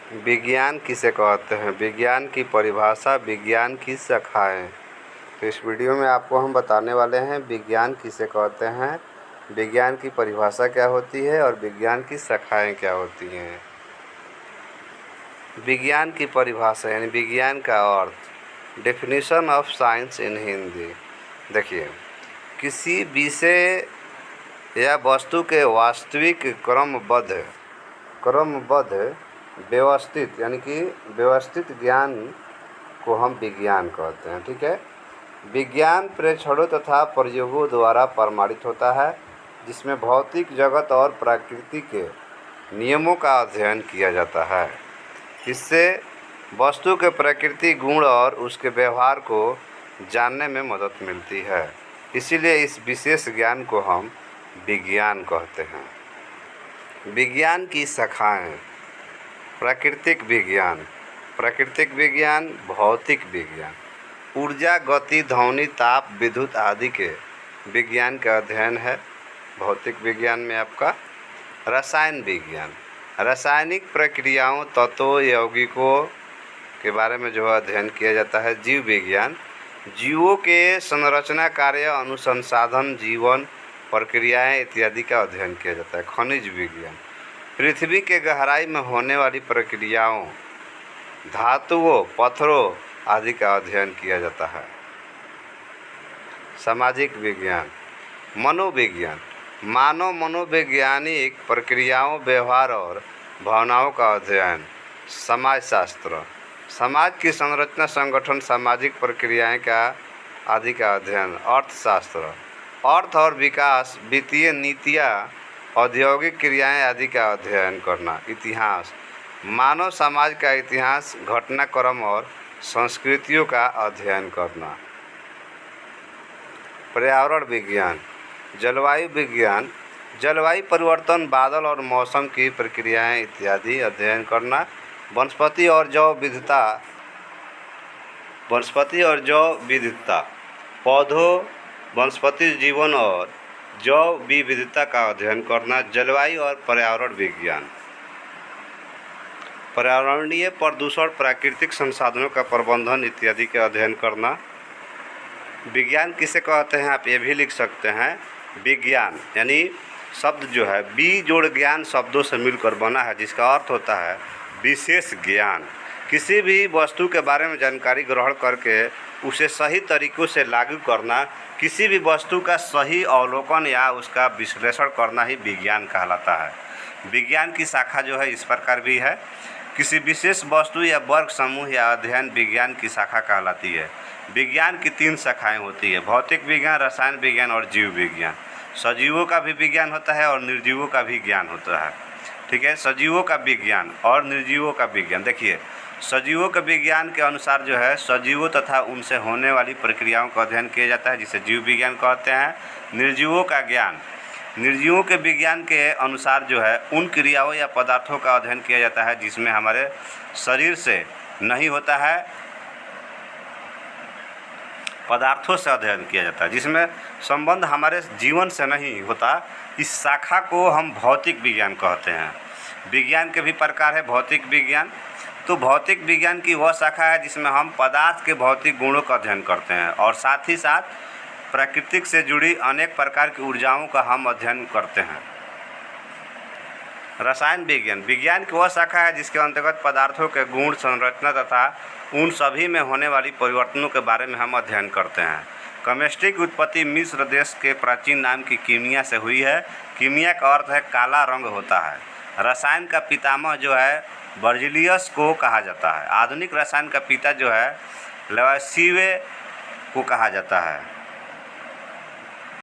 विज्ञान किसे कहते हैं? विज्ञान की परिभाषा, विज्ञान की शाखाएँ। तो इस वीडियो में आपको हम बताने वाले हैं विज्ञान किसे कहते हैं, विज्ञान की परिभाषा क्या होती है और विज्ञान की शाखाएँ क्या होती हैं। विज्ञान की परिभाषा यानी विज्ञान का अर्थ, डेफिनेशन ऑफ साइंस इन हिंदी। देखिए, किसी विषय या वस्तु के वास्तविक क्रमबद्ध व्यवस्थित यानी कि व्यवस्थित ज्ञान को हम विज्ञान कहते हैं। ठीक है। विज्ञान प्रेक्षणों तथा प्रयोगों द्वारा प्रमाणित होता है, जिसमें भौतिक जगत और प्रकृति के नियमों का अध्ययन किया जाता है। इससे वस्तु के प्रकृति, गुण और उसके व्यवहार को जानने में मदद मिलती है। इसीलिए इस विशेष ज्ञान को हम विज्ञान कहते हैं। विज्ञान की शाखाएँ, प्राकृतिक विज्ञान, भौतिक विज्ञान, ऊर्जा, गति, ध्वनि, ताप, विद्युत आदि के विज्ञान का अध्ययन है। भौतिक विज्ञान में आपका रसायन विज्ञान, रासायनिक प्रक्रियाओं, तत्वों, यौगिकों के बारे में जो अध्ययन किया जाता है। जीव विज्ञान, जीवों के संरचना, कार्य, अनुसंधान, जीवन प्रक्रियाएं इत्यादि का अध्ययन किया जाता है। खनिज विज्ञान, पृथ्वी के गहराई में होने वाली प्रक्रियाओं, धातुओं, पत्थरों आदि का अध्ययन किया जाता है। सामाजिक विज्ञान, मनोविज्ञान, मानव मनोवैज्ञानिक प्रक्रियाओं, व्यवहार और भावनाओं का अध्ययन। समाजशास्त्र, समाज की संरचना, संगठन, सामाजिक प्रक्रियाएं का आदि का अध्ययन। अर्थशास्त्र, अर्थ और विकास, वित्तीय नीतियाँ, औद्योगिक क्रियाएं आदि का अध्ययन करना। इतिहास, मानव समाज का इतिहास, घटनाक्रम और संस्कृतियों का अध्ययन करना। पर्यावरण विज्ञान, जलवायु विज्ञान, जलवायु परिवर्तन, बादल और मौसम की प्रक्रियाएं इत्यादि अध्ययन करना। वनस्पति और जैव विविधता, पौधों, वनस्पति जीवन और जैव विविधता का अध्ययन करना। जलवायु और पर्यावरण विज्ञान, पर्यावरणीय प्रदूषण, प्राकृतिक संसाधनों का प्रबंधन इत्यादि का अध्ययन करना। विज्ञान किसे कहते हैं आप ये भी लिख सकते हैं। विज्ञान यानी शब्द जो है बी जोड़ ज्ञान शब्दों से मिलकर बना है, जिसका अर्थ होता है विशेष ज्ञान। किसी भी वस्तु के बारे में जानकारी ग्रहण करके उसे सही तरीक़ों से लागू करना, किसी भी वस्तु का सही अवलोकन या उसका विश्लेषण करना ही विज्ञान कहलाता है। विज्ञान की शाखा जो है इस प्रकार भी है। किसी विशेष वस्तु या वर्ग समूह या अध्ययन विज्ञान की शाखा कहलाती है। विज्ञान की 3 शाखाएं होती है, भौतिक विज्ञान, रसायन विज्ञान और जीव विज्ञान। सजीवों का भी विज्ञान होता है और निर्जीवों का भी ज्ञान होता है। ठीक है। सजीवों का विज्ञान और निर्जीवों का विज्ञान। देखिए, सजीवों के विज्ञान के अनुसार जो है सजीवों तथा उनसे होने वाली प्रक्रियाओं का अध्ययन किया जाता है, जिसे जीव विज्ञान कहते हैं। निर्जीवों का ज्ञान, निर्जीवों के विज्ञान के अनुसार जो है उन क्रियाओं या पदार्थों का अध्ययन किया जाता है जिसमें हमारे शरीर से नहीं होता है, पदार्थों से अध्ययन किया जाता है जिसमें संबंध हमारे जीवन से नहीं होता। इस शाखा को हम भौतिक विज्ञान कहते हैं। विज्ञान के भी प्रकार है भौतिक विज्ञान। तो भौतिक विज्ञान की वह शाखा है जिसमें हम पदार्थ के भौतिक गुणों का अध्ययन करते हैं और साथ ही साथ प्राकृतिक से जुड़ी अनेक प्रकार की ऊर्जाओं का हम अध्ययन करते हैं। रसायन विज्ञान, विज्ञान की वह शाखा है जिसके अंतर्गत पदार्थों के गुण, संरचना तथा उन सभी में होने वाली परिवर्तनों के बारे में हम अध्ययन करते हैं। केमिस्ट्री की उत्पत्ति मिस्र देश के प्राचीन नाम की कीमिया से हुई है। कीमिया का अर्थ है काला रंग होता है। रसायन का पितामह जो है बर्जिलियस को कहा जाता है। आधुनिक रसायन का पिता जो है लवोइसिए को कहा जाता है।